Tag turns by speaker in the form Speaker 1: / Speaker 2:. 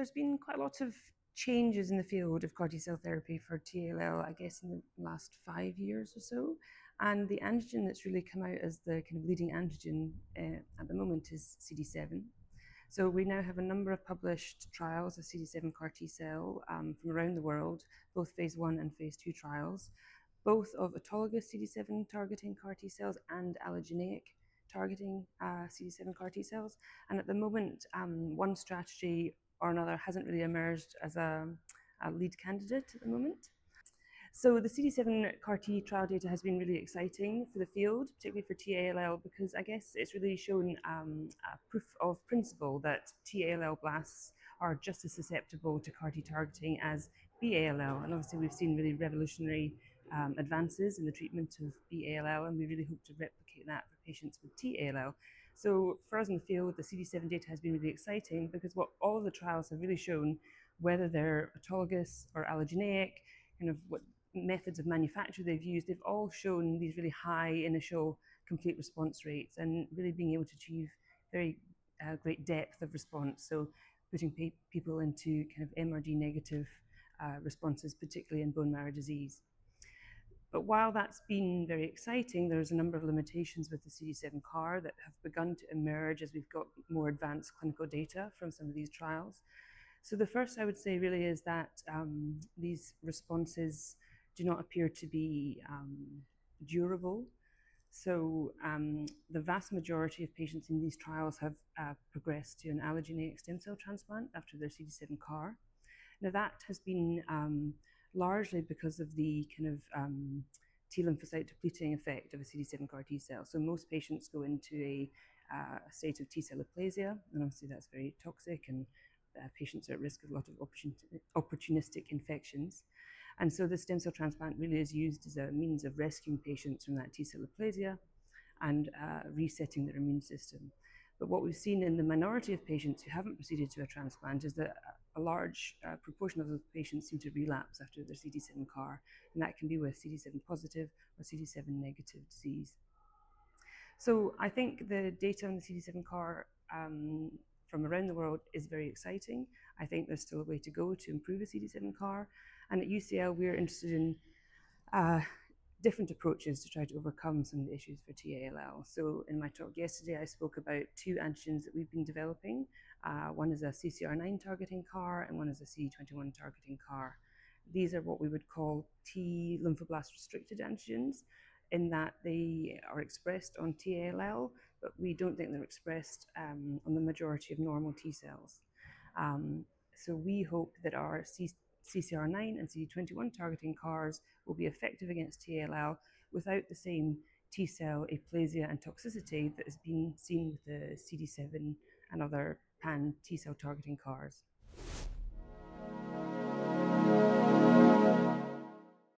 Speaker 1: There's been quite a lot of changes in the field of CAR T-cell therapy for TALL, I guess, in the last 5 years or so. And the antigen that's really come out as the kind of leading antigen at the moment is CD7. So we now have a number of published trials of CD7 CAR T-cell from around the world, both phase 1 and phase 2 trials, both of autologous CD7 targeting CAR T-cells and allogeneic targeting CD7 CAR T-cells. And at the moment, one strategy or another hasn't really emerged as a lead candidate at the moment. So the CD7 CAR T trial data has been really exciting for the field, particularly for TALL, because I guess it's really shown a proof of principle that TALL blasts are just as susceptible to CAR T targeting as BALL. And obviously we've seen really revolutionary advances in the treatment of BALL, and we really hope to replicate that for patients with TALL. So for us in the field, the CD7 data has been really exciting because what all of the trials have really shown, whether they're autologous or allogeneic, kind of what methods of manufacture they've used, they've all shown these really high initial complete response rates and really being able to achieve very great depth of response. So putting people into kind of MRD negative responses, particularly in bone marrow disease. But while that's been very exciting, there's a number of limitations with the CD7 CAR that have begun to emerge as we've got more advanced clinical data from some of these trials. So the first I would say really is that these responses do not appear to be durable. So the vast majority of patients in these trials have progressed to an allogeneic stem cell transplant after their CD7 CAR. Now that has been largely because of the kind of T lymphocyte depleting effect of a CD7 CAR T cell. So most patients go into a state of T cell aplasia, and obviously that's very toxic, and patients are at risk of a lot of opportunistic infections. And so the stem cell transplant really is used as a means of rescuing patients from that T cell aplasia and resetting their immune system. But what we've seen in the minority of patients who haven't proceeded to a transplant is that a large proportion of those patients seem to relapse after their CD7 CAR, and that can be with CD7 positive or CD7 negative disease. So I think the data on the CD7 CAR from around the world is very exciting. I think there's still a way to go to improve a CD7 CAR, and at UCL we're interested in different approaches to try to overcome some of the issues for TALL. So in my talk yesterday, I spoke about two antigens that we've been developing. One is a CCR9 targeting CAR, and one is a CD21 targeting CAR. These are what we would call T lymphoblast restricted antigens, in that they are expressed on TALL, but we don't think they're expressed on the majority of normal T cells. So we hope that our CCR9 and CD21 targeting CARs will be effective against TALL without the same T cell aplasia and toxicity that has been seen with the CD7 and other pan T cell targeting CARs.